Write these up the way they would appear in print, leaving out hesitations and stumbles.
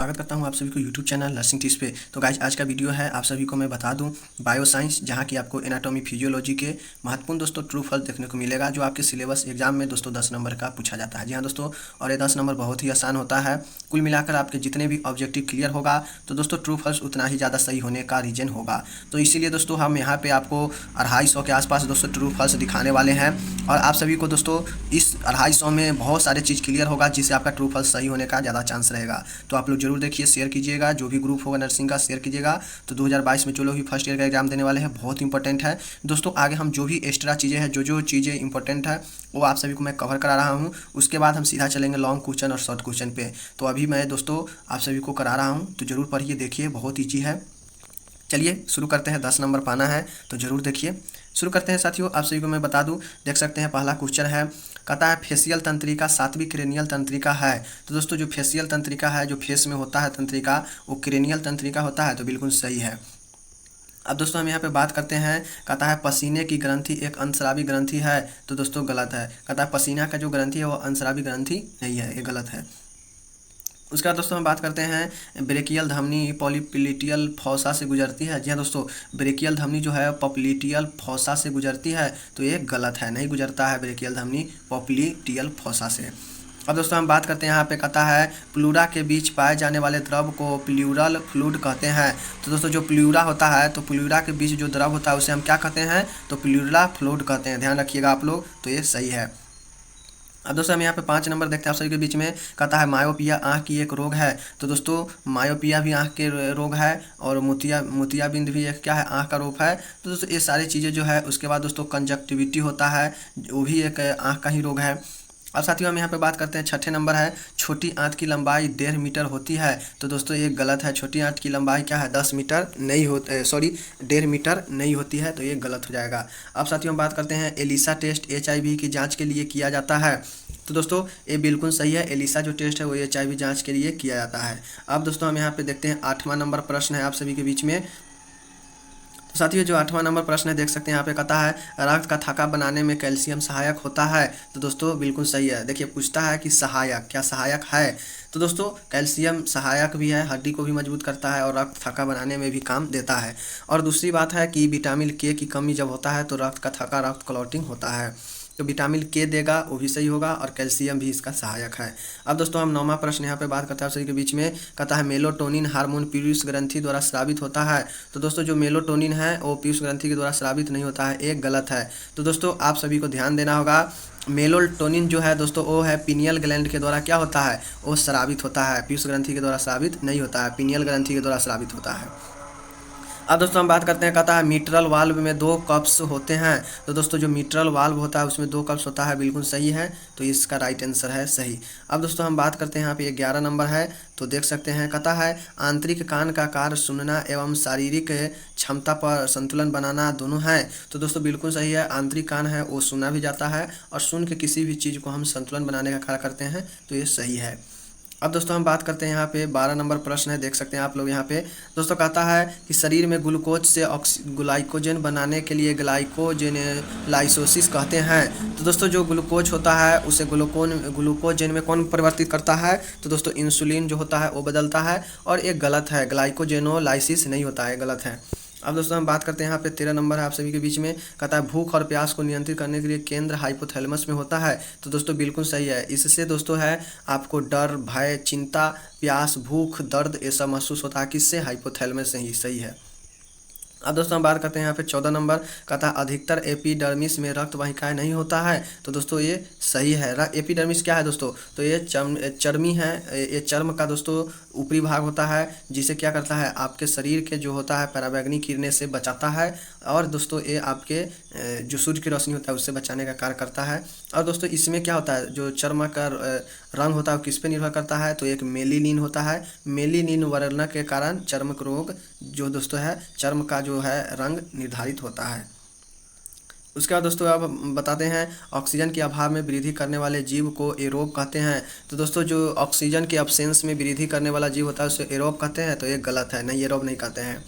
स्वागत करता हूं आप सभी को यूट्यूब चैनल नर्सिंग टिप्स पे। तो गाइज आज का वीडियो है, आप सभी को मैं बता दूं बायो साइंस, जहां की आपको एनाटॉमी फिजियोलॉजी के महत्वपूर्ण दोस्तों ट्रू फॉल्स देखने को मिलेगा, जो आपके सिलेबस एग्जाम में दोस्तों 10 नंबर का पूछा जाता है। जी हाँ दोस्तों, और ये 10 नंबर बहुत ही आसान होता है। कुल मिलाकर आपके जितने भी ऑब्जेक्टिव क्लियर होगा तो दोस्तों ट्रू फॉल्स उतना ही ज़्यादा सही होने का रीजन होगा। तो इसीलिए दोस्तों हम यहाँ पे आपको 250 के आसपास दोस्तों ट्रू फॉल्स दिखाने वाले हैं, और आप सभी को दोस्तों इस 250 में बहुत सारे चीज़ क्लियर होगा, जिससे आपका ट्रू फॉल्स सही होने का ज़्यादा चांस रहेगा। तो आप लोग जरूर देखिए, शेयर कीजिएगा, जो भी ग्रुप होगा नर्सिंग का शेयर कीजिएगा। तो 2022 में जो लोग भी फर्स्ट ईयर का एग्जाम देने वाले हैं, बहुत इंपॉर्टेंट है दोस्तों। आगे हम जो भी एक्स्ट्रा चीज़ें हैं, जो चीज़ें इंपॉर्टेंट है वो आप सभी को मैं कवर करा रहा हूँ। उसके बाद हम सीधा चलेंगे लॉन्ग क्वेश्चन और शॉर्ट क्वेश्चन पे। तो अभी मैं दोस्तों आप सभी को करा रहा हूँ, तो ज़रूर पढ़िए, देखिए, बहुत ईजी है। चलिए शुरू करते हैं। 10 नंबर पाना है तो ज़रूर देखिए। शुरू करते हैं साथियों। आप सभी को मैं बता दूं, देख सकते हैं पहला क्वेश्चन है, कहता है फेशियल तंत्रिका सातवीं क्रेनियल तंत्रिका है। तो दोस्तों जो फेशियल तंत्रिका है, जो फेस में होता है तंत्रिका, वो क्रेनियल तंत्रिका होता है, तो बिल्कुल सही है। अब दोस्तों हम यहाँ पे बात करते हैं, कहता है पसीने की ग्रंथि एक अंतस्रावी ग्रंथि है, तो दोस्तों गलत है। कहता है पसीना का जो ग्रंथि है वो अंतस्रावी ग्रंथि नहीं है, ये गलत है। उसके बाद दोस्तों हम बात करते हैं ब्रेकियल धमनी पॉलीप्लिटियल फॉसा से गुजरती है। जी हाँ दोस्तों, ब्रेकियल धमनी जो है पॉप्लिटियल फॉसा से गुजरती है, तो ये गलत है, नहीं गुजरता है ब्रेकियल धमनी पॉप्लिटियल फॉसा से। अब दोस्तों हम बात करते हैं, यहाँ पे कहता है प्लूरा के बीच पाए जाने वाले द्रव को प्लूरल फ्लूइड कहते हैं। तो दोस्तों जो प्लूरा होता है, तो प्लूरा के बीच जो द्रव होता है उसे हम क्या कहते हैं, तो प्लूरल फ्लूइड कहते हैं। ध्यान रखिएगा आप लोग, तो ये सही है। अब दोस्तों हम यहाँ पे 5 नंबर देखते हैं आप सभी के बीच में, कहता है मायोपिया आँख की एक रोग है। तो दोस्तों मायोपिया भी आँख के रोग है, और मोतियाबिंद भी एक क्या है, आँख का रोग है। तो दोस्तों ये सारी चीज़ें जो है, उसके बाद दोस्तों कंजक्टिविटी होता है, वो भी एक आँख का ही रोग है। अब साथियों हम यहाँ पे बात करते हैं, 6ठे नंबर है, छोटी आंत की लंबाई 1.5 मीटर होती है। तो दोस्तों ये गलत है। छोटी आंत की लंबाई क्या है, 10 मीटर नहीं होती, सॉरी 1.5 मीटर नहीं होती है, तो ये गलत हो जाएगा। अब साथियों हम बात करते हैं एलिसा टेस्ट HIV की जांच के लिए किया जाता है। तो दोस्तों ये बिल्कुल सही है, एलिसा जो टेस्ट है वो HIV जांच के लिए किया जाता है। अब दोस्तों हम यहाँ पे देखते हैं 8वां नंबर प्रश्न है आप सभी के बीच में। तो साथियों जो 8वां नंबर प्रश्न है, देख सकते हैं यहाँ पे कहता है रक्त का थक्का बनाने में कैल्शियम सहायक होता है। तो दोस्तों बिल्कुल सही है। देखिए पूछता है कि सहायक, क्या सहायक है, तो दोस्तों कैल्शियम सहायक भी है, हड्डी को भी मजबूत करता है और रक्त थक्का बनाने में भी काम देता है। और दूसरी बात है कि विटामिन K की कमी जब होता है तो रक्त का थक्का, रक्त क्लॉटिंग होता है। तो विटामिन K देगा, वो भी सही होगा, और कैल्शियम भी इसका सहायक है। अब दोस्तों हम 9वां प्रश्न यहाँ पे बात करते हैं आप सभी के बीच में, कहता है मेलोटोनिन हार्मोन पीयूष ग्रंथि द्वारा स्रावित होता है। तो दोस्तों जो मेलोटोनिन है वो पीयूष ग्रंथि के द्वारा स्रावित नहीं होता है, एक गलत है। तो दोस्तों आप सभी को ध्यान देना होगा, मेलोटोनिन जो है दोस्तों वो है पीनियल ग्लैंड के द्वारा क्या होता है, वो स्रावित होता है, पीयूष ग्रंथि के द्वारा स्रावित नहीं होता है, पीनियल ग्रंथि के द्वारा स्रावित होता है। अब दोस्तों हम बात करते हैं, कहता है मिट्रल वाल्व में 2 कप्स होते हैं। तो दोस्तों जो मिट्रल वाल्व होता है उसमें 2 कप्स होता है, बिल्कुल सही है, तो इसका राइट आंसर है सही। अब दोस्तों हम बात करते हैं, यहाँ पे 11 नंबर है, तो देख सकते हैं, कहता है आंतरिक कान का कार्य सुनना एवं शारीरिक क्षमता पर संतुलन बनाना दोनों है। तो दोस्तों बिल्कुल सही है, आंतरिक कान है वो सुना भी जाता है, और सुन के किसी भी चीज़ को हम संतुलन बनाने का कार्य करते हैं, तो ये सही है। अब दोस्तों हम बात करते हैं, यहाँ पे 12 नंबर प्रश्न है, देख सकते हैं आप लोग यहाँ पे। दोस्तों कहता है कि शरीर में ग्लूकोज से ग्लाइकोजन बनाने के लिए ग्लाइकोजन लाइसोसिस कहते हैं। तो दोस्तों जो ग्लूकोज होता है उसे ग्लूकोजन में कौन परिवर्तित करता है, तो दोस्तों इंसुलिन जो होता है वो बदलता है, और एक गलत है, ग्लाइकोजेनोलाइसिस नहीं होता है, गलत है। अब दोस्तों हम बात करते हैं, यहाँ पे 13 नंबर है आप सभी के बीच में, कहता है भूख और प्यास को नियंत्रित करने के लिए केंद्र हाइपोथैलेमस में होता है। तो दोस्तों बिल्कुल सही है। इससे दोस्तों है आपको डर, भय, चिंता, प्यास, भूख, दर्द ये सब महसूस होता है, किससे, हाइपोथैलेमस से ही, सही है। अब दोस्तों हम बात करते हैं, यहाँ पे 14 नंबर, कहता है अधिकतर एपिडर्मिस में रक्त वाहिकाएं नहीं होता है। तो दोस्तों ये सही है। एपिडर्मिस क्या है दोस्तों, तो ये चर्मी है, ये चर्म का दोस्तों ऊपरी भाग होता है, जिसे क्या करता है, आपके शरीर के जो होता है पराबैंगनी किरणें से बचाता है, और दोस्तों ये आपके जो सूर्य की रोशनी होता है उससे बचाने का कार्य करता है। और दोस्तों इसमें क्या होता है, जो चर्म का रंग होता है वो किस पे निर्भर करता है, तो एक मेलिनिन होता है, मेलिनिन वर्ण के कारण चर्म रोग जो दोस्तों है, चर्म का जो है रंग निर्धारित होता है। उसके बाद दोस्तों अब बताते हैं ऑक्सीजन के अभाव में वृद्धि करने वाले जीव को एरोब कहते हैं। तो दोस्तों जो ऑक्सीजन के अब्सेंस में वृद्धि करने वाला जीव होता है उसे एरोब कहते हैं, तो ये गलत है, नहीं, एरोब नहीं कहते हैं।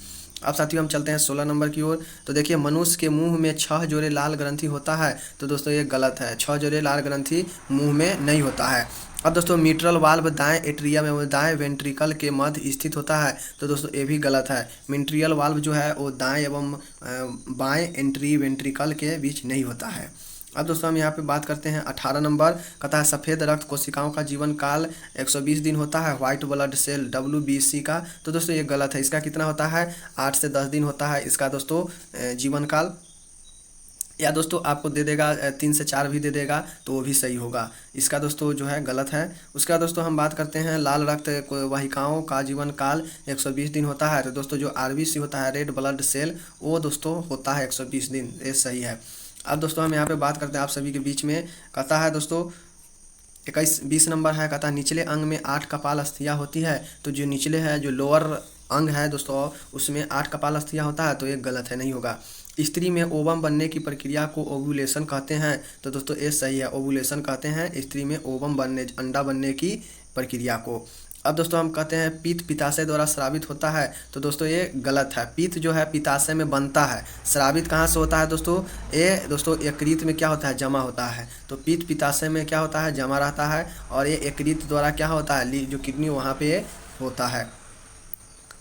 अब साथियों हम चलते हैं 16 नंबर की ओर। तो देखिए मनुष्य के मुंह में 6 जोड़े लाल ग्रंथि होता है। तो दोस्तों ये गलत है, 6 जोड़े लाल ग्रंथि मुंह में नहीं होता है। अब दोस्तों मिट्रल वाल्व दाएं एट्रियम एवं दाएं वेंट्रिकल के मध्य स्थित होता है, तो दोस्तों ये भी गलत है। मिट्रियल वाल्व जो है वो दाएं एवं बाएं एंट्री वेंट्रिकल के बीच नहीं होता है। अब दोस्तों हम यहाँ पे बात करते हैं 18 नंबर, कहता है सफ़ेद रक्त कोशिकाओं का जीवन काल 120 दिन होता है, व्हाइट ब्लड सेल WBC का, तो दोस्तों ये गलत है। इसका कितना होता है? 8 से 10 दिन होता है इसका दोस्तों जीवन काल, या दोस्तों आपको दे देगा 3 से 4 भी दे देगा तो वो भी सही होगा। इसका दोस्तों जो है गलत है। उसका दोस्तों हम बात करते हैं लाल रक्त वाहिकाओं का जीवन काल 120 दिन होता है, तो दोस्तों जो RBC होता है रेड ब्लड सेल वो दोस्तों होता है 120 दिन, ये सही है। अब दोस्तों हम यहाँ पे बात करते हैं आप सभी के बीच में, कहता है दोस्तों 20 नंबर है, कहता है निचले अंग में 8 कपाल अस्थियाँ होती है, तो जो निचले है जो लोअर अंग है दोस्तों उसमें 8 कपाल अस्थियाँ होता है, तो ये गलत है, नहीं होगा। स्त्री में ओवम बनने की प्रक्रिया को ओव्यूलेशन कहते हैं, तो दोस्तों ये सही है, ओव्यूलेशन कहते हैं स्त्री में ओवम बनने अंडा बनने की प्रक्रिया को। अब दोस्तों हम कहते हैं पीत पित्ताशय द्वारा स्रावित होता है, तो दोस्तों ये गलत है। पीत जो है पित्ताशय में बनता है, स्रावित कहाँ से होता है दोस्तों? ये दोस्तों यकृत में क्या होता है? जमा होता है। तो पीत पित्ताशय में क्या होता है? जमा रहता है, और ये यकृत द्वारा क्या होता है? जो किडनी वहाँ पे होता है।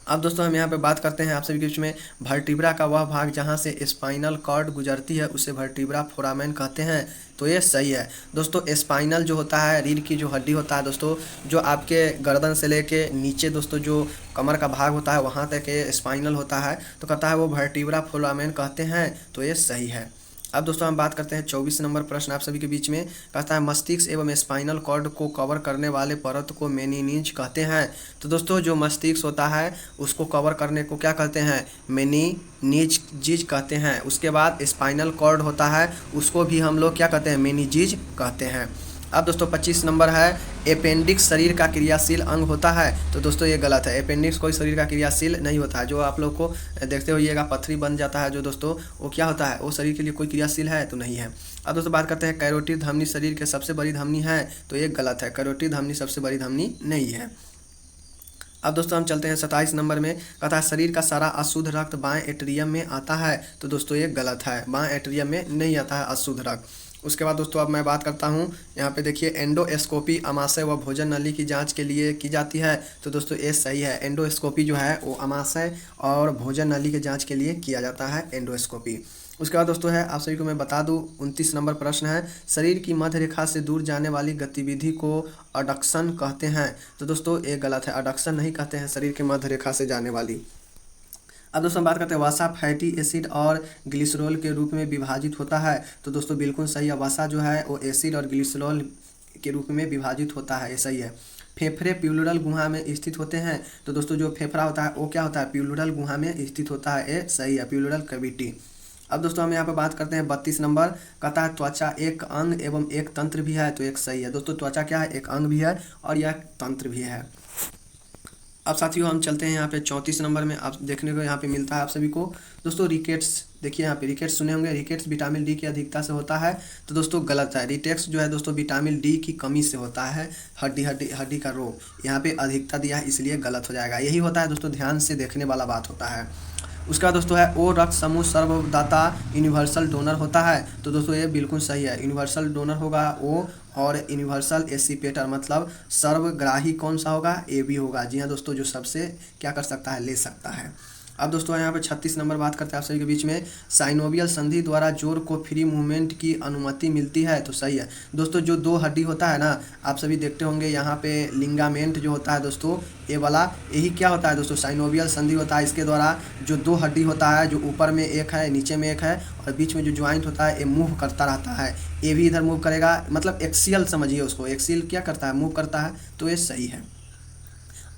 अब दोस्तों हम यहाँ पे बात करते हैं आप सभी के बीच में वर्टिब्रा का वह भाग जहाँ से स्पाइनल कॉर्ड गुजरती है उसे वर्टिब्रा फोरामेन कहते हैं, तो ये सही है। दोस्तों स्पाइनल जो होता है रीढ़ की जो हड्डी होता है दोस्तों, जो आपके गर्दन से लेके नीचे दोस्तों जो कमर का भाग होता है वहाँ तक ये स्पाइनल होता है, तो कहता है वो वर्टिब्रा फोरामेन कहते हैं, तो ये सही है। अब दोस्तों हम बात करते हैं 24 नंबर प्रश्न आप सभी के बीच में, कहता है मस्तिष्क एवं स्पाइनल कॉर्ड को कवर करने वाले परत को मेनिनीज कहते हैं, तो दोस्तों जो मस्तिष्क होता है उसको कवर करने को क्या कहते हैं? मेनिनीज कहते हैं। उसके बाद स्पाइनल कॉर्ड होता है उसको भी हम लोग क्या कहते हैं? मेनिजीज कहते हैं। अब दोस्तों 25 नंबर है, अपेंडिक्स शरीर का क्रियाशील अंग होता है, तो दोस्तों ये गलत है। अपेंडिक्स कोई शरीर का क्रियाशील नहीं होता है। जो आप लोग को देखते होइएगा पथरी बन जाता है जो दोस्तों, वो क्या होता है? वो शरीर के लिए कोई क्रियाशील है तो नहीं है। अब दोस्तों बात करते हैं कैरोटिड धमनी शरीर के सबसे बड़ी धमनी है, तो ये गलत है, कैरोटिड धमनी सबसे बड़ी धमनी नहीं है। अब दोस्तों हम चलते हैं 27 नंबर में, कहता है शरीर का सारा अशुद्ध रक्त बाएं एट्रियम में आता है, तो दोस्तों ये गलत है, बाएं एट्रियम में नहीं आता है अशुद्ध रक्त। उसके बाद दोस्तों अब मैं बात करता हूँ यहाँ पे देखिए एंडोस्कोपी अमाशय व भोजन नली की जांच के लिए की जाती है, तो दोस्तों ये सही है। एंडोस्कोपी जो है वो अमाशय और भोजन नली के जांच के लिए किया जाता है एंडोस्कोपी। उसके बाद दोस्तों है आप सभी को मैं बता दूं 29 नंबर प्रश्न है, शरीर की मध्य रेखा से दूर जाने वाली गतिविधि को अडक्शन कहते हैं, तो दोस्तों ये गलत है, अडक्शन नहीं कहते हैं शरीर की मध्य रेखा से जाने वाली। अब दोस्तों बात करते हैं वसा फैटी एसिड और ग्लिसरॉल के रूप में विभाजित होता है, तो दोस्तों बिल्कुल सही है, वसा जो है वो एसिड और ग्लिसरॉल के रूप में विभाजित होता है, ये सही है। फेफड़े प्यूलरल गुहा में स्थित होते हैं, तो दोस्तों जो फेफड़ा होता है वो क्या होता है? प्यूलरल गुहा में स्थित होता है, ये सही है, प्यूलरल कैविटी। अब दोस्तों हम यहाँ पे बात करते हैं 32 नंबर, कहता है त्वचा एक अंग एवं एक तंत्र भी है, तो एक सही है। दोस्तों त्वचा क्या है? एक अंग भी है और यह तंत्र भी है। अब साथियों हम चलते हैं यहाँ पे 34 नंबर में, आप देखने को यहाँ पे मिलता है आप सभी को दोस्तों रिकेट्स। देखिए यहाँ पे रिकेट्स सुने होंगे, रिकेट्स विटामिन डी की अधिकता से होता है, तो दोस्तों गलत है। रिकेट्स जो है दोस्तों विटामिन डी की कमी से होता है, हड्डी का रोग। यहाँ पे अधिकता दिया है इसलिए गलत हो जाएगा, यही होता है दोस्तों, ध्यान से देखने वाला बात होता है। उसका दोस्तों है ओ रक्त समूह सर्वदाता यूनिवर्सल डोनर होता है, तो दोस्तों ये बिल्कुल सही है, यूनिवर्सल डोनर होगा ओ, और यूनिवर्सल एसिपेटर मतलब सर्वग्राही कौन सा होगा? ए बी होगा। जी हाँ दोस्तों, जो सबसे क्या कर सकता है? ले सकता है। अब दोस्तों यहाँ पे 36 नंबर बात करते हैं आप सभी के बीच में, साइनोवियल संधि द्वारा जोड़ को फ्री मूवमेंट की अनुमति मिलती है, तो सही है। दोस्तों जो दो हड्डी होता है ना, आप सभी देखते होंगे यहाँ पे लिंगामेंट जो होता है दोस्तों, ये वाला यही क्या होता है दोस्तों? साइनोवियल संधि होता है। इसके द्वारा जो दो हड्डी होता है, जो ऊपर में एक है नीचे में एक है और बीच में जो ज्वाइंट होता है, ये मूव करता रहता है, ये भी इधर मूव करेगा, मतलब एक्सियल समझिए उसको, एक्सियल क्या करता है? मूव करता है, तो ये सही है।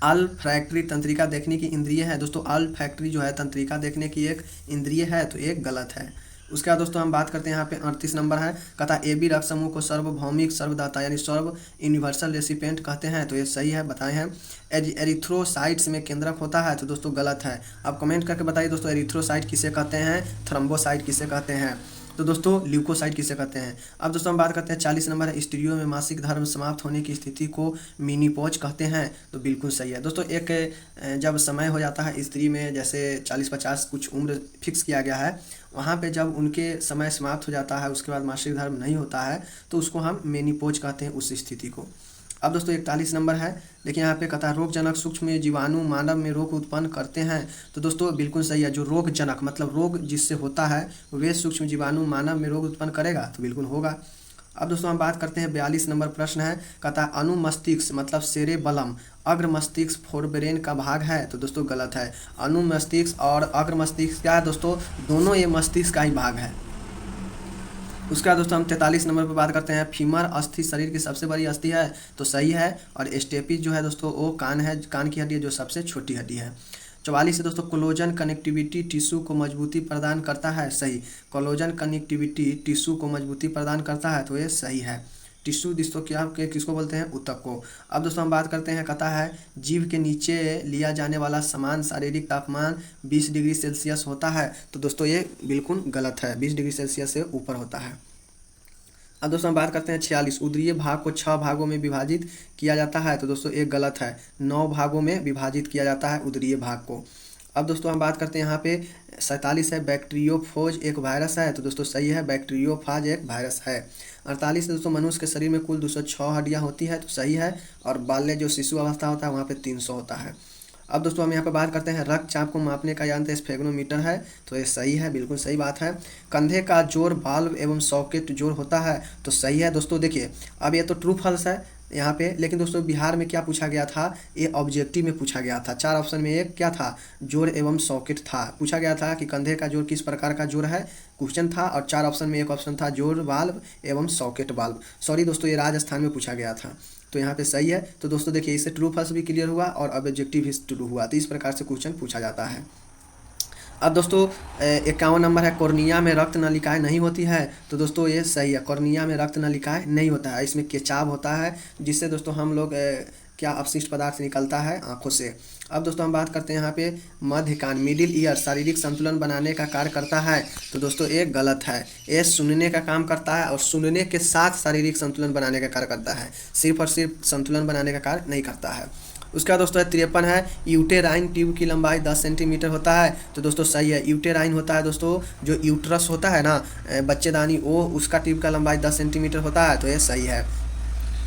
अल्फैक्टरी तंत्रिका देखने की इंद्रिय है, दोस्तों अल्फैक्टरी जो है तंत्रिका देखने की एक इंद्रिय है, तो एक गलत है। उसके बाद दोस्तों हम बात करते हैं यहाँ पे 38 नंबर है, कहता है ए बी रक्त समूह को सर्वभौमिक सर्वदाता यानी सर्व यूनिवर्सल रेसिपेंट कहते हैं, तो ये सही है, बताए हैं। एरिथ्रोसाइट्स में केंद्रक होता है, तो दोस्तों गलत है। आप कमेंट करके बताइए दोस्तों एरिथ्रोसाइट किसे कहते हैं, थ्रोम्बोसाइट किसे कहते हैं, तो दोस्तों ल्यूकोसाइट किसे कहते हैं। अब दोस्तों हम बात करते हैं 40 नंबर है, स्त्रियों में मासिक धर्म समाप्त होने की स्थिति को मेनोपॉज कहते हैं, तो बिल्कुल सही है। दोस्तों एक जब समय हो जाता है स्त्री में, जैसे 40-50 कुछ उम्र फिक्स किया गया है, वहाँ पे जब उनके समय समाप्त हो जाता है, उसके बाद मासिक धर्म नहीं होता है, तो उसको हम मेनोपॉज कहते हैं उस स्थिति को। अब दोस्तों 41 नंबर है, देखिए यहाँ पे कहता है रोगजनक सूक्ष्म जीवाणु मानव में रोग उत्पन्न करते हैं। तो दोस्तों बिल्कुल सही है, जो रोगजनक मतलब रोग जिससे होता है वे सूक्ष्म जीवाणु मानव में रोग उत्पन्न करेगा, तो बिल्कुल होगा। अब दोस्तों हम बात करते हैं 42 नंबर प्रश्न है, कहता है अनुमस्तिष्क मतलब सेरेबलम अग्र मस्तिष्क फोरब्रेन का भाग है। तो दोस्तों गलत है, अनुमस्तिष्क और अग्र मस्तिष्क क्या है दोस्तों, दोनों ये मस्तिष्क का ही भाग है। उसके बाद दोस्तों हम 43 नंबर पर बात करते हैं, फीमर अस्थि शरीर की सबसे बड़ी अस्थि है। तो सही है, और स्टेपिस जो है दोस्तों वो कान है, कान की हड्डी है जो सबसे छोटी हड्डी है। 44 है दोस्तों, कोलोजन कनेक्टिविटी टिश्यू को मजबूती प्रदान करता है। सही, कोलोजन कनेक्टिविटी टिश्यू को मजबूती प्रदान करता है, तो ये सही है। टिश्यू दोस्तों क्या के किसको बोलते हैं, ऊतक को। अब दोस्तों हम बात करते हैं, कहता है जीभ के नीचे लिया जाने वाला समान शारीरिक तापमान 20 डिग्री सेल्सियस होता है। तो दोस्तों ये बिल्कुल गलत है, 20 डिग्री सेल्सियस से ऊपर होता है। अब दोस्तों हम बात करते हैं 46, उदरीय भाग को 6 भागों में विभाजित किया जाता है। तो दोस्तों एक गलत है, 9 भागों में विभाजित किया जाता है उदरीय भाग को। अब दोस्तों हम बात करते हैं यहाँ पे 47 है, बैक्टीरियोफोज एक वायरस है। तो दोस्तों सही है, बैक्टीरियोफाज एक वायरस है। 48 है दोस्तों, मनुष्य के शरीर में कुल 206 हड्डियाँ होती है। तो सही है, और बाल्य जो शिशु अवस्था होता है वहाँ पे 300 होता है। अब दोस्तों हम यहाँ पर बात करते हैं, रक्तचाप को मापने का यंत्र स्फेग्नोमीटर है। तो ये सही है, बिल्कुल सही बात है। कंधे का जोड़ वाल्व एवं सॉकेट जोड़ होता है। तो सही है दोस्तों। देखिए अब ये तो ट्रू फॉल्स है यहाँ पे, लेकिन दोस्तों बिहार में क्या पूछा गया था, ये ऑब्जेक्टिव में पूछा गया था। 4 ऑप्शन में एक क्या था, जोड़ एवं सॉकेट था। पूछा गया था कि कंधे का जोड़ किस प्रकार का जोड़ है, क्वेश्चन था, और 4 ऑप्शन में एक ऑप्शन था जोड़ वाल्व एवं सॉकेट वाल्व। सॉरी दोस्तों, ये राजस्थान में पूछा गया था। तो यहाँ पे सही है। तो दोस्तों देखिए इससे ट्रू फॉल्स भी क्लियर हुआ और ऑब्जेक्टिव भी ट्रू हुआ। तो इस प्रकार से क्वेश्चन पूछा जाता है। अब दोस्तों 51 नंबर है, कॉर्निया में रक्त नलिकाएं नहीं होती है। तो दोस्तों ये सही है, कॉर्निया में रक्त नलिकाएं नहीं होता है, इसमें केचाव होता है जिससे दोस्तों हम लोग क्या अपशिष्ट पदार्थ निकलता है आँखों से। अब दोस्तों हम बात करते हैं यहाँ पे मध्य कान मिडिल ईयर शारीरिक संतुलन बनाने का कार्य करता है। तो दोस्तों एक गलत है, ये सुनने का काम करता है और सुनने के साथ शारीरिक संतुलन बनाने का कार्य करता है, सिर्फ और सिर्फ संतुलन बनाने का कार्य नहीं करता है। उसका दोस्तों 53 है, यूटेराइन ट्यूब की लंबाई 10 सेंटीमीटर होता है। तो दोस्तों सही है, यूटेराइन होता है दोस्तों जो यूट्रस होता है ना बच्चेदानी, वो उसका ट्यूब का लंबाई 10 सेंटीमीटर होता है। तो ये सही है।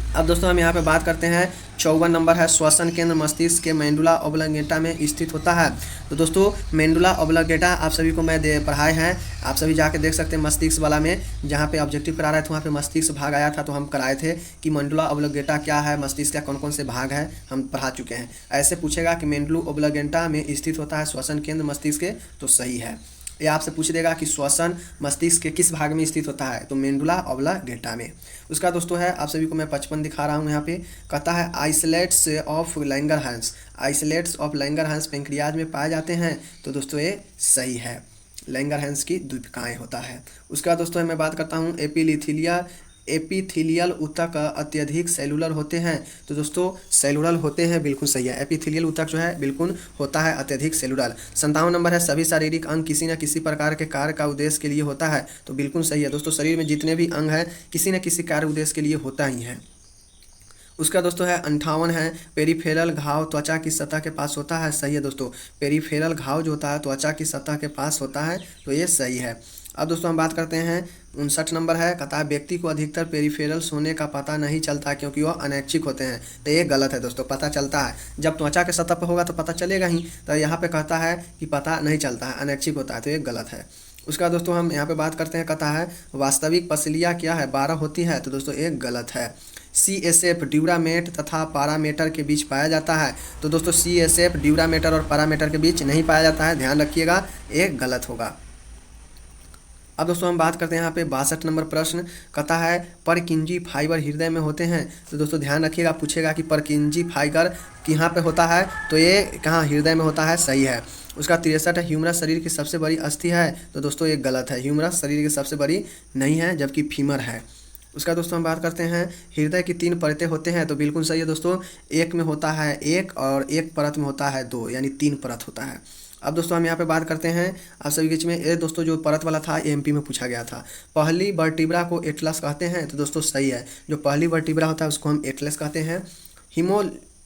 अब दोस्तों हम यहाँ पे बात करते हैं 54 नंबर है, श्वसन केंद्र मस्तिष्क के मेंडुला ओब्लंगेटा में स्थित होता है। तो दोस्तों मेंडुला ओब्लंगेटा आप सभी को मैं पढ़ाए हैं, आप सभी जाके देख सकते हैं मस्तिष्क वाला में, जहाँ पे ऑब्जेक्टिव करा रहे थे वहाँ पे मस्तिष्क भाग आया था। तो हम कराए थे कि मेंडुला ओब्लंगेटा क्या है, मस्तिष्क का कौन कौन से भाग है, हम पढ़ा चुके हैं। ऐसे पूछेगा कि मेंडुला ओब्लंगेटा में स्थित होता है श्वसन केंद्र मस्तिष्क के, तो सही है। ये आपसे पूछ देगा कि श्वसन मस्तिष्क के किस भाग में स्थित होता है, तो मेंडुला ओब्लंगेटा में। उसका दोस्तों है, आप सभी को मैं 55 दिखा रहा हूँ यहाँ पे, कहता है isolates of Langerhans, isolates of Langerhans pancreas में पाए जाते हैं। तो दोस्तों ये सही है, लैंगरहैंस की द्वीपिकाएँ होता है। उसका दोस्तों मैं बात करता हूँ एपिथेलियल ऊतक अत्यधिक सेलुलर होते हैं। तो दोस्तों सेलुलर होते हैं, बिल्कुल सही है, एपिथेलियल ऊतक जो है बिल्कुल होता है अत्यधिक सेलुलर। 57 नंबर है, सभी शारीरिक अंग किसी न किसी प्रकार के कार्य का उद्देश्य के लिए होता है। तो बिल्कुल सही है दोस्तों, शरीर में जितने भी अंग हैं किसी न किसी कार्य उद्देश्य के लिए होता ही है। उसका दोस्तों है 58 है, पेरिफेरल घाव त्वचा की सतह के पास होता है। सही है दोस्तों, पेरिफेरल घाव जो होता है त्वचा की सतह के पास होता है। तो ये सही है। अब दोस्तों हम बात करते हैं 59 नंबर है, कहता है व्यक्ति को अधिकतर पेरिफेरल्स होने का पता नहीं चलता क्योंकि वह अनैच्छिक होते हैं। तो ये गलत है दोस्तों, पता चलता है, जब त्वचा के सतह पर होगा तो पता चलेगा ही। तो यहाँ पे कहता है कि पता नहीं चलता है, अनैच्छिक होता है। तो ये गलत है। उसका दोस्तों हम यहाँ पे बात करते हैं, कहता है वास्तविक पसलियाँ क्या है, 12 होती है। तो दोस्तों एक गलत है। CSF ड्यूरामेट तथा पारामीटर के बीच पाया जाता है। तो दोस्तों CSF ड्यूरामेटर और पारामीटर के बीच नहीं पाया जाता है, ध्यान रखिएगा, एक गलत होगा। अब दोस्तों हम बात करते हैं यहाँ पे 62 नंबर प्रश्न, कहता है परकिंजी फाइबर हृदय में होते हैं। तो दोस्तों ध्यान रखिएगा, पूछेगा कि परकिंजी फाइबर कहाँ पे होता है, तो ये कहाँ, हृदय में होता है। सही है। उसका 63 है, ह्यूमरस शरीर की सबसे बड़ी अस्थि है। तो दोस्तों ये गलत है, ह्यूमरस शरीर की सबसे बड़ी नहीं है, जबकि फीमर है। उसका दोस्तों हम बात करते हैं हृदय की 3 परतें होते हैं। तो बिल्कुल सही है दोस्तों, एक में होता है 1 और एक परत में होता है 2, यानी 3 परत होता है। अब दोस्तों हम यहाँ पे बात करते हैं आप सभी बीच में, ये दोस्तों जो परत वाला था MP में पूछा गया था। पहली वर्टिब्रा को एटलस कहते हैं। तो दोस्तों सही है, जो पहली वर्टिब्रा होता है उसको हम एटलस कहते हैं।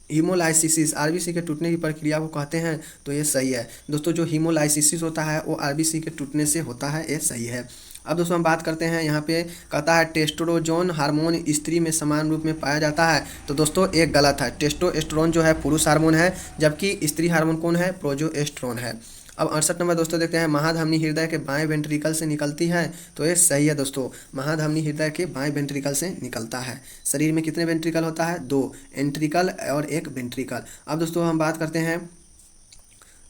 हीमोलाइसिस RBC के टूटने की प्रक्रिया को कहते हैं। तो ये सही है दोस्तों, जो हीमोलाइसिस होता है वो RBC के टूटने से होता है, ये सही है। अब दोस्तों हम बात करते हैं, यहाँ पे कहता है टेस्टोस्टेरोन हार्मोन स्त्री में समान रूप में पाया जाता है। तो दोस्तों एक गलत है, टेस्टोस्टेरोन जो है पुरुष हार्मोन है, जबकि स्त्री हार्मोन कौन है, प्रोजेस्टेरोन है। अब 68 नंबर दोस्तों देखते हैं, महाधमनी हृदय के बाएं वेंट्रिकल से निकलती है। तो ये सही है दोस्तों, महाधमनी हृदय के बाएं वेंट्रिकल से निकलता है। शरीर में कितने वेंट्रिकल होता है, 2 एंट्रिकल और 1 वेंट्रिकल। अब दोस्तों हम बात करते हैं,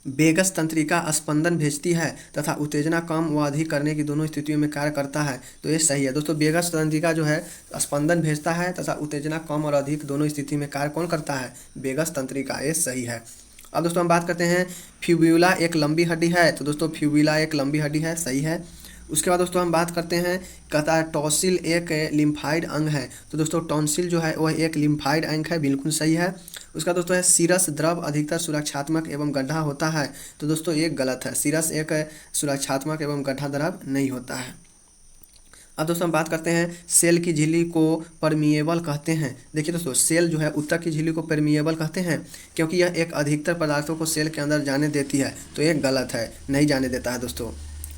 वेगस तंत्रिका स्पंदन भेजती है तथा उत्तेजना कम व अधिक करने की दोनों स्थितियों में कार्य करता है। तो ये सही है दोस्तों, वेगस तंत्रिका जो है स्पंदन भेजता है तथा उत्तेजना कम और अधिक दोनों स्थिति में कार्य कौन करता है, वेगस तंत्रिका, ये सही है। अब दोस्तों हम बात करते हैं, फ्यूब्यूला एक लंबी हड्डी है। तो दोस्तों फ्यूब्यूला एक लंबी हड्डी है, सही है। उसके बाद दोस्तों हम बात करते हैं, कहता है टॉन्सिल एक लिम्फाइड अंग है। तो दोस्तों टॉन्सिल जो है वह एक लिम्फाइड अंग है, बिल्कुल सही है। उसका दोस्तों है, सीरस द्रव अधिकतर सुरक्षात्मक एवं गड्ढा होता है। तो दोस्तों एक गलत है, सीरस एक सुरक्षात्मक एवं गड्ढा द्रव नहीं होता है। अब दोस्तों हम बात करते हैं, सेल की झिल्ली को परमिएबल कहते हैं। देखिए दोस्तों, सेल जो है उत्तक की झिल्ली को परमिएबल कहते हैं क्योंकि यह एक अधिकतर पदार्थों को सेल के अंदर जाने देती है। तो ये गलत है, नहीं जाने देता है दोस्तों।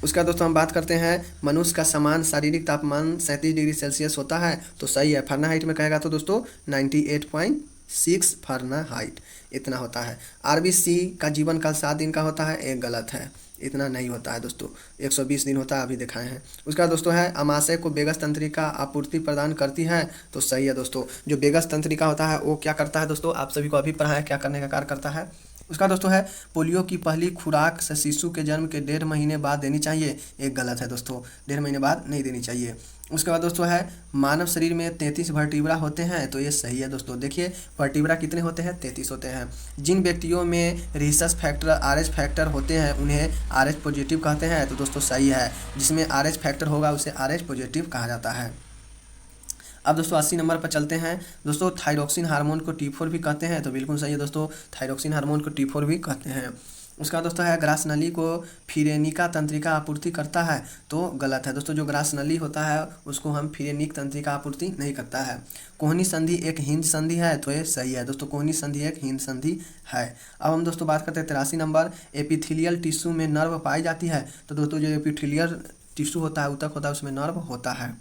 उसका दोस्तों हम बात करते हैं, मनुष्य का समान शारीरिक तापमान 37 डिग्री सेल्सियस होता है। तो सही है, फ़ारेनहाइट में कहेगा तो दोस्तों 98.6 फ़ारेनहाइट इतना होता है। आरबीसी का जीवन काल 7 दिन का होता है, एक गलत है, इतना नहीं होता है दोस्तों, 120 दिन होता है, अभी दिखाए हैं। उसका दोस्तों है, अमाशय को वेगस तंत्रिका आपूर्ति प्रदान करती है। तो सही है दोस्तों, जो वेगस तंत्रिका होता है वो क्या करता है दोस्तों, आप सभी को अभी पढ़ा है क्या करने का कार्य करता है। उसका दोस्तों है, पोलियो की पहली खुराक से शिशु के जन्म के 1.5 महीने बाद देनी चाहिए। एक गलत है दोस्तों, 1.5 महीने बाद नहीं देनी चाहिए। उसके बाद दोस्तों है, मानव शरीर में 33 वर्टिब्रा होते हैं। तो ये सही है दोस्तों, देखिए वर्टिब्रा कितने होते हैं, 33 होते हैं। जिन व्यक्तियों में रिसस फैक्टर RH फैक्टर होते हैं उन्हें RH पॉजिटिव कहते हैं। तो दोस्तों सही है, जिसमें RH फैक्टर होगा उसे RH पॉजिटिव कहा जाता है। अब दोस्तों 80 नंबर पर चलते हैं दोस्तों, थायरोक्सिन हार्मोन को T4 भी कहते हैं। तो बिल्कुल सही है दोस्तों, थायरोक्सिन हार्मोन को T4 भी कहते हैं। उसका दोस्तों है, ग्रास नली को फिरेनिका तंत्रिका आपूर्ति करता है। तो गलत है दोस्तों, जो ग्रास नली होता है उसको हम फिरेनिक तंत्रिका आपूर्ति नहीं करता है। कोहनी संधि एक हिंज संधि है। तो ये सही है दोस्तों, कोहनी संधि एक हिंज संधि है। अब हम दोस्तों बात करते हैं 83 नंबर, एपिथेलियल टिश्यू में नर्व पाई जाती है। तो दोस्तों जो एपिथेलियल टिश्यू होता है, ऊतक होता है, उसमें नर्व होता है।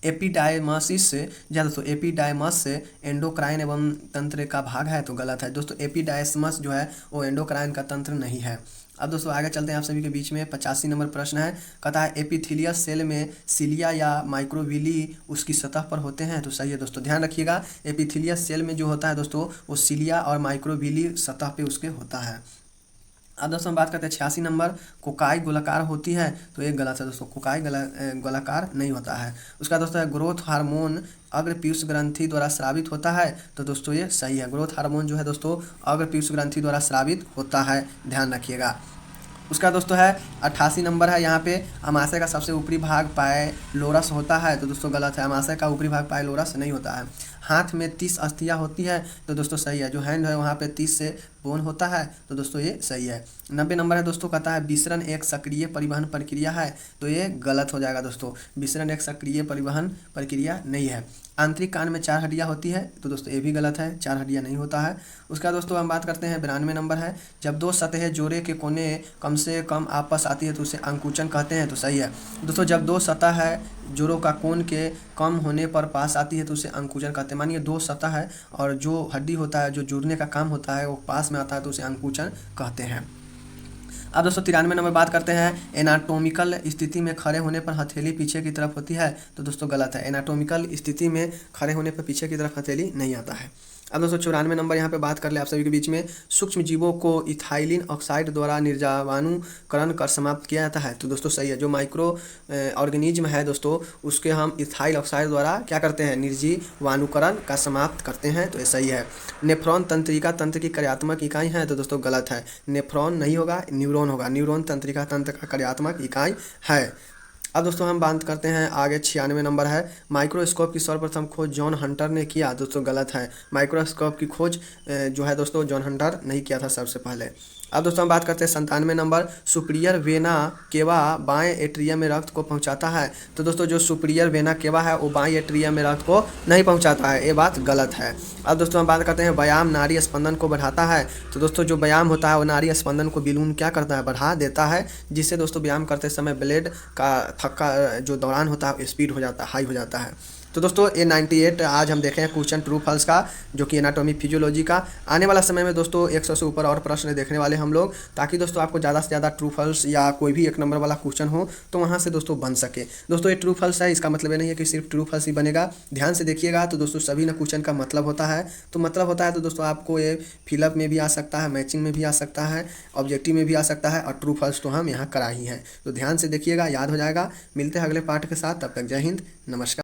एपिडायमासिस से या दोस्तों एपिडायमस से एंडोक्राइन एवं तंत्र का भाग है। तो गलत है दोस्तों, एपिडायसमस जो है वो एंडोक्राइन का तंत्र नहीं है। अब दोस्तों आगे चलते हैं, आप सभी के बीच में 85 नंबर प्रश्न है, कहता है एपिथेलियस सेल में सिलिया या माइक्रोविली उसकी सतह पर होते हैं। तो सही है दोस्तों, ध्यान रखिएगा, एपिथेलियस सेल में जो होता है दोस्तों वो सिलिया और माइक्रोविली सतह पे उसके होता है। अब दोस्तों हम बात करते हैं 86 नंबर, कोकाई गोलाकार होती है। तो एक गलत है दोस्तों, कोकाई गोलाकार नहीं होता है। उसका दोस्तों है, ग्रोथ हार्मोन अग्र पीयूष ग्रंथि द्वारा स्रावित होता है। तो दोस्तों ये सही है, ग्रोथ हार्मोन जो है दोस्तों अग्र पीयूष ग्रंथि द्वारा स्रावित होता है, ध्यान रखिएगा। उसका दोस्तों है 88 नंबर है, यहाँ पे अमाशय का सबसे ऊपरी भाग पायलोरस होता है। तो दोस्तों गलत है, अमाशय का ऊपरी भाग पायलोरस नहीं होता है। हाथ में 30 अस्थियाँ होती है। तो दोस्तों सही है, जो हैंड है वहाँ पे 30 से बोन होता है। तो दोस्तों ये सही है। 90 नंबर है दोस्तों, कहता है विसरण एक सक्रिय परिवहन प्रक्रिया है। तो ये गलत हो जाएगा दोस्तों, विसरण एक सक्रिय परिवहन प्रक्रिया नहीं है। आंतरिक कान में 4 हड्डियाँ होती है। तो दोस्तों ये भी गलत है, 4 हड्डियाँ नहीं होता है। उसका दोस्तों हम बात करते हैं 92 नंबर है, जब 2 सतहें जोड़े के कोने कम से कम आपस आती है तो उसे अंकुचन कहते हैं। तो सही है दोस्तों, जब 2 सतह है जोड़ों का कोण के कम होने पर पास आती है तो उसे अंकुचन कहते हैं। मानिए 2 सतह है और जो हड्डी होता है जो जुड़ने का काम होता है वो पास में आता है तो उसे अंकुचन कहते हैं। अब दोस्तों 93 नंबर बात करते हैं, एनाटोमिकल स्थिति में खड़े होने पर हथेली पीछे की तरफ होती है। तो दोस्तों गलत है, एनाटोमिकल स्थिति में खड़े होने पर पीछे की तरफ हथेली नहीं आता है। अब दोस्तों 94 नंबर यहाँ पे बात कर ले आप सभी के बीच में, सूक्ष्म जीवों को इथाइलिन ऑक्साइड द्वारा निर्जवाणुकरण कर समाप्त किया जाता है। तो दोस्तों सही है, जो माइक्रो ऑर्गेनिज्म है दोस्तों उसके हम इथाइल ऑक्साइड द्वारा क्या करते हैं, निर्जीवाणुकरण का समाप्त करते हैं। तो ये सही है। नेफ्रॉन तंत्रिका तंत्र की कार्यात्मक इकाई है। तो दोस्तों गलत है, नेफ्रॉन नहीं होगा, न्यूरॉन होगा। न्यूरॉन तंत्रिका तंत्र का कार्यात्मक इकाई है। अब दोस्तों हम बात करते हैं आगे 96 नंबर है, माइक्रोस्कोप की सर्वप्रथम खोज जॉन हंटर ने किया। दोस्तों गलत है, माइक्रोस्कोप की खोज जो है दोस्तों जॉन हंटर नहीं किया था सबसे पहले। अब दोस्तों हम बात करते हैं 97 नंबर, सुपीरियर वेना केवा बाएं एट्रियम में रक्त को पहुंचाता है। तो दोस्तों जो सुपीरियर वेना केवा है वो बाएं एट्रियम में रक्त को नहीं पहुंचाता है, ये बात गलत है। अब दोस्तों हम बात करते हैं, व्यायाम नाड़ी स्पंदन को बढ़ाता है। तो दोस्तों जो व्यायाम होता है वो नाड़ी स्पंदन को बिल्कुल क्या करता है, बढ़ा देता है, जिससे दोस्तों व्यायाम करते समय ब्लड का थक्का जो दौरान होता है स्पीड हो जाता है, हाई हो जाता है। तो दोस्तों ये 98 आज हम देखें क्वेश्चन ट्रू फॉल्स का, जो कि एनाटॉमी फिजियोलॉजी का। आने वाला समय में दोस्तों 100 से ऊपर और प्रश्न देखने वाले हम लोग, ताकि दोस्तों आपको ज़्यादा से ज़्यादा ट्रू फॉल्स या कोई भी एक नंबर वाला क्वेश्चन हो तो वहाँ से दोस्तों बन सके। दोस्तों ये ट्रू फॉल्स है, इसका मतलब ये नहीं है कि सिर्फ ट्रू फॉल्स ही बनेगा। ध्यान से देखिएगा तो दोस्तों सभी ना क्वेश्चन का मतलब होता है, तो मतलब होता है तो दोस्तों आपको ये फिलअप में भी आ सकता है, मैचिंग में भी आ सकता है, ऑब्जेक्टिव में भी आ सकता है, और ट्रू फॉल्स तो हम यहाँ करा ही हैं। तो ध्यान से देखिएगा, याद हो जाएगा। मिलते हैं अगले पार्ट के साथ, तब तक जय हिंद, नमस्कार।